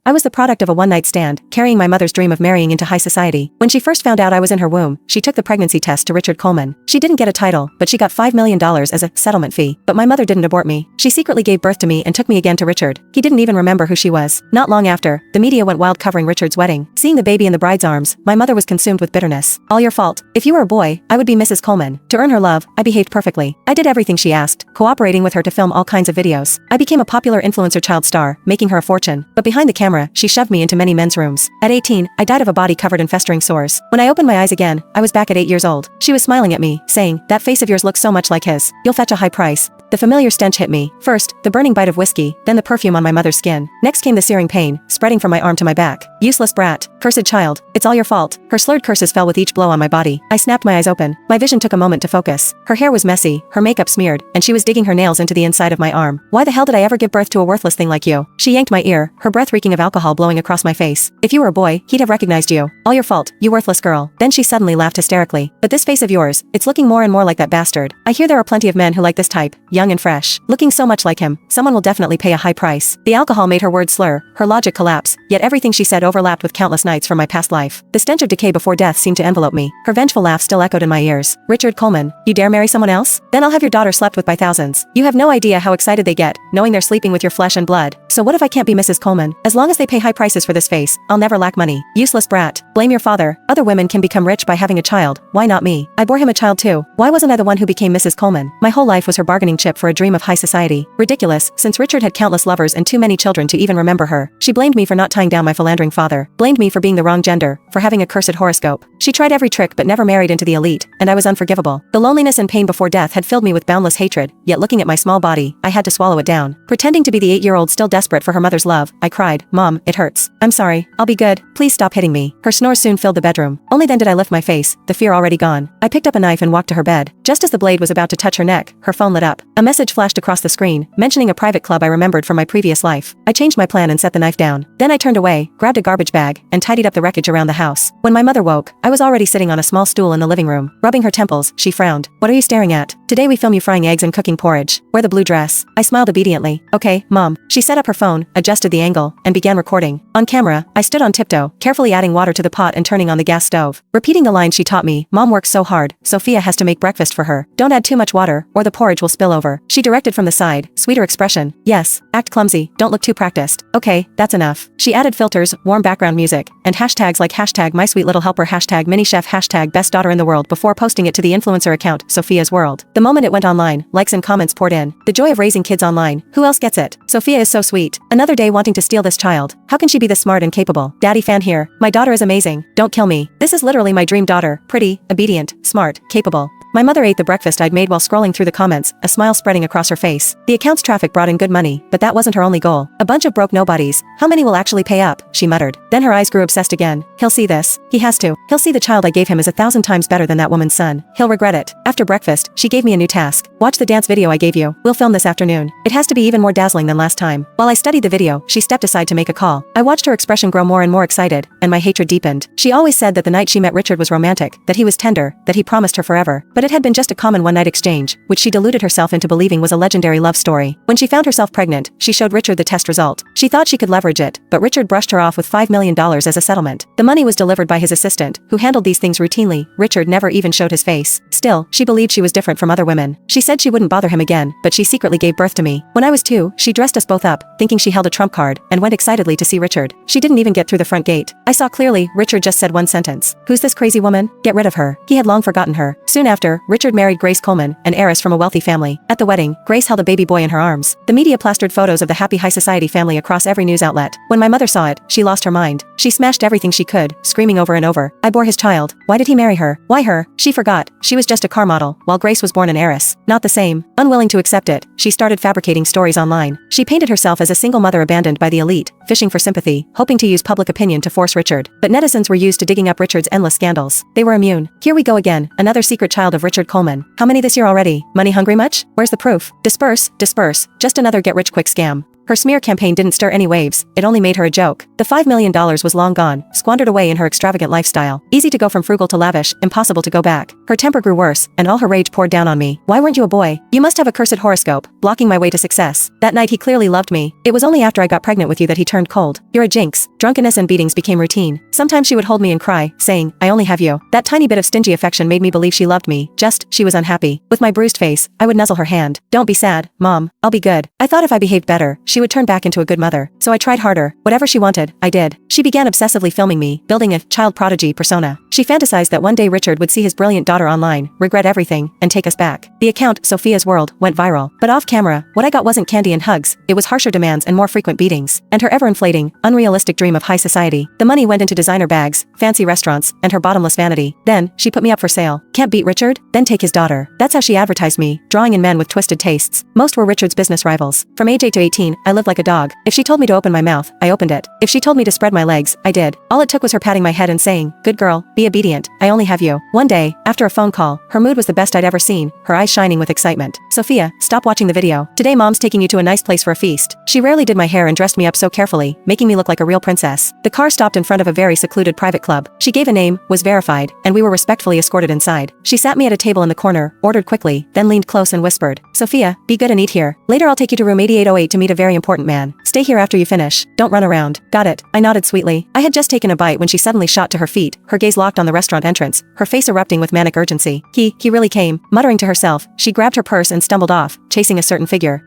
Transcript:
I was the product of a one-night stand, carrying my mother's dream of marrying into high society. When she first found out I was in her womb, she took the pregnancy test to Richard Coleman. She didn't get a title, but she got $5 million as a settlement fee. But my mother didn't abort me. She secretly gave birth to me and took me again to Richard. He didn't even remember who she was. Not long after, the media went wild covering Richard's wedding. Seeing the baby in the bride's arms, my mother was consumed with bitterness. All your fault. If you were a boy, I would be Mrs. Coleman. To earn her love, I behaved perfectly. I did everything she asked, cooperating with her to film all kinds of videos. I became a popular influencer child star, making her a fortune. But behind the camera, she shoved me into many men's rooms. At 18, I died of a body covered in festering sores. When I opened my eyes again, I was back at 8 years old. She was smiling at me, saying, "That face of yours looks so much like his. You'll fetch a high price." The familiar stench hit me. First, the burning bite of whiskey, then the perfume on my mother's skin. Next came the searing pain, spreading from my arm to my back. Useless brat. Cursed child. It's all your fault. Her slurred curses fell with each blow on my body. I snapped my eyes open. My vision took a moment to focus. Her hair was messy, her makeup smeared, and she was digging her nails into the inside of my arm. "Why the hell did I ever give birth to a worthless thing like you?" She yanked my ear, her breath reeking of alcohol blowing across my face. "If you were a boy, he'd have recognized you. All your fault, you worthless girl." Then she suddenly laughed hysterically. "But this face of yours, it's looking more and more like that bastard. I hear there are plenty of men who like this type, young and fresh. Looking so much like him, someone will definitely pay a high price." The alcohol made her words slur, her logic collapse, yet everything she said overlapped with countless nights from my past life. The stench of decay before death seemed to envelope me. Her vengeful laugh still echoed in my ears. "Richard Coleman, you dare marry someone else? Then I'll have your daughter slept with by thousands. You have no idea how excited they get, knowing they're sleeping with your flesh and blood. So what if I can't be Mrs. Coleman? As long as they pay high prices for this face, I'll never lack money. Useless brat. Blame your father. Other women can become rich by having a child. Why not me? I bore him a child too. Why wasn't I the one who became Mrs. Coleman? My whole life was her bargaining chip for a dream of high society. Ridiculous, since Richard had countless lovers and too many children to even remember her. She blamed me for not tying down my philandering father. Blamed me for being the wrong gender, for having a cursed horoscope. She tried every trick but never married into the elite, and I was unforgivable. The loneliness and pain before death had filled me with boundless hatred, yet looking at my small body, I had to swallow it down. Pretending to be the 8-year-old still desperate for her mother's love, I cried, "Mom, it hurts. I'm sorry. I'll be good. Please stop hitting me." Her snores soon filled the bedroom. Only then did I lift my face, the fear already gone. I picked up a knife and walked to her bed. Just as the blade was about to touch her neck, her phone lit up. A message flashed across the screen, mentioning a private club I remembered from my previous life. I changed my plan and set the knife down. Then I turned away, grabbed a garbage bag, and tidied up the wreckage around the house. When my mother woke, I was already sitting on a small stool in the living room. Rubbing her temples, she frowned. "What are you staring at? Today we film you frying eggs and cooking porridge. Wear the blue dress." I smiled obediently. "Okay, Mom." She set up her phone, adjusted the angle, and began recording. On camera, I stood on tiptoe, carefully adding water to the pot and turning on the gas stove. Repeating the line she taught me, "Mom works so hard, Sophia has to make breakfast for her. Don't add too much water, or the porridge will spill over." She directed from the side, sweeter expression. "Yes, act clumsy, don't look too practiced. Okay, that's enough." She added filters, warm background music, and hashtags like hashtag my sweet little helper, hashtag mini chef, hashtag best daughter in the world before posting it to the influencer account, Sophia's World. The moment it went online, likes and comments poured in. The joy of raising kids online. Who else gets it? Sophia is so sweet. Another day wanting to steal this child. How can she be this smart and capable? Daddy fan here. My daughter is amazing. Don't kill me. This is literally my dream daughter. Pretty, obedient, smart, capable. My mother ate the breakfast I'd made while scrolling through the comments, a smile spreading across her face. The account's traffic brought in good money, but that wasn't her only goal. A bunch of broke nobodies. How many will actually pay up? She muttered. Then her eyes grew obsessed again. He'll see this. He has to. He'll see the child I gave him is 1,000 times better than that woman's son. He'll regret it. After breakfast, she gave me a new task. Watch the dance video I gave you. We'll film this afternoon. It has to be even more dazzling than last time. While I studied the video, she stepped aside to make a call. I watched her expression grow more and more excited, and my hatred deepened. She always said that the night she met Richard was romantic, that he was tender, that he promised her forever. But it had been just a common one-night exchange, which she deluded herself into believing was a legendary love story. When she found herself pregnant, she showed Richard the test result. She thought she could leverage it, but Richard brushed her off with $5 million as a settlement. The money was delivered by his assistant, who handled these things routinely. Richard never even showed his face. Still, she believed she was different from other women. She said she wouldn't bother him again, but she secretly gave birth to me. When I was 2, she dressed us both up, thinking she held a trump card, and went excitedly to see Richard. She didn't even get through the front gate. I saw clearly, Richard just said one sentence. "Who's this crazy woman? Get rid of her." He had long forgotten her. Soon after, Richard married Grace Coleman, an heiress from a wealthy family. At the wedding, Grace held a baby boy in her arms. The media plastered photos of the happy high society family across every news outlet. When my mother saw it, she lost her mind. She smashed everything she could, screaming over and over, "I bore his child. Why did he marry her? Why her?" She forgot. She was just a car model, while Grace was born an heiress. Not the same. Unwilling to accept it, she started fabricating stories online. She painted herself as a single mother abandoned by the elite, fishing for sympathy, hoping to use public opinion to force Richard. But netizens were used to digging up Richard's endless scandals. They were immune. Here we go again, another secret child of Richard Coleman. How many this year already? Money hungry much? Where's the proof? Disperse, disperse. Just another get-rich-quick scam. Her smear campaign didn't stir any waves, it only made her a joke. The $5 million was long gone, squandered away in her extravagant lifestyle. Easy to go from frugal to lavish, impossible to go back. Her temper grew worse, and all her rage poured down on me. Why weren't you a boy? You must have a cursed horoscope, blocking my way to success. That night he clearly loved me. It was only after I got pregnant with you that he turned cold. You're a jinx. Drunkenness and beatings became routine. Sometimes she would hold me and cry, saying, I only have you. That tiny bit of stingy affection made me believe she loved me, just, she was unhappy. With my bruised face, I would nuzzle her hand. Don't be sad, Mom. I'll be good. I thought if I behaved better, she would turn back into a good mother. So I tried harder. Whatever she wanted, I did. She began obsessively filming me, building a child prodigy persona. She fantasized that one day Richard would see his brilliant daughter online, regret everything, and take us back. The account, Sophia's World, went viral. But off camera, what I got wasn't candy and hugs, it was harsher demands and more frequent beatings. And her ever-inflating, unrealistic dream of high society. The money went into designer bags, fancy restaurants, and her bottomless vanity. Then, she put me up for sale. Can't beat Richard? Then take his daughter. That's how she advertised me, drawing in men with twisted tastes. Most were Richard's business rivals. From age 8 to 18, I lived like a dog. If she told me to open my mouth, I opened it. If she told me to spread my legs, I did. All it took was her patting my head and saying, good girl, be obedient, I only have you. One day, after a phone call, her mood was the best I'd ever seen, her eyes shining with excitement. Sophia, stop watching the video. Today Mom's taking you to a nice place for a feast. She rarely did my hair and dressed me up so carefully, making me look like a real princess. The car stopped in front of a very secluded private club. She gave a name, was verified, and we were respectfully escorted inside. She sat me at a table in the corner, ordered quickly, then leaned close and whispered, Sophia, be good and eat here. Later I'll take you to room 8808 to meet a very important man. Stay here after you finish. Don't run around. Got it. I nodded sweetly. I had just taken a bite when she suddenly shot to her feet, her gaze locked on the restaurant entrance, her face erupting with manic urgency. He really came. Muttering to herself, she grabbed her purse and stumbled off, chasing a certain figure.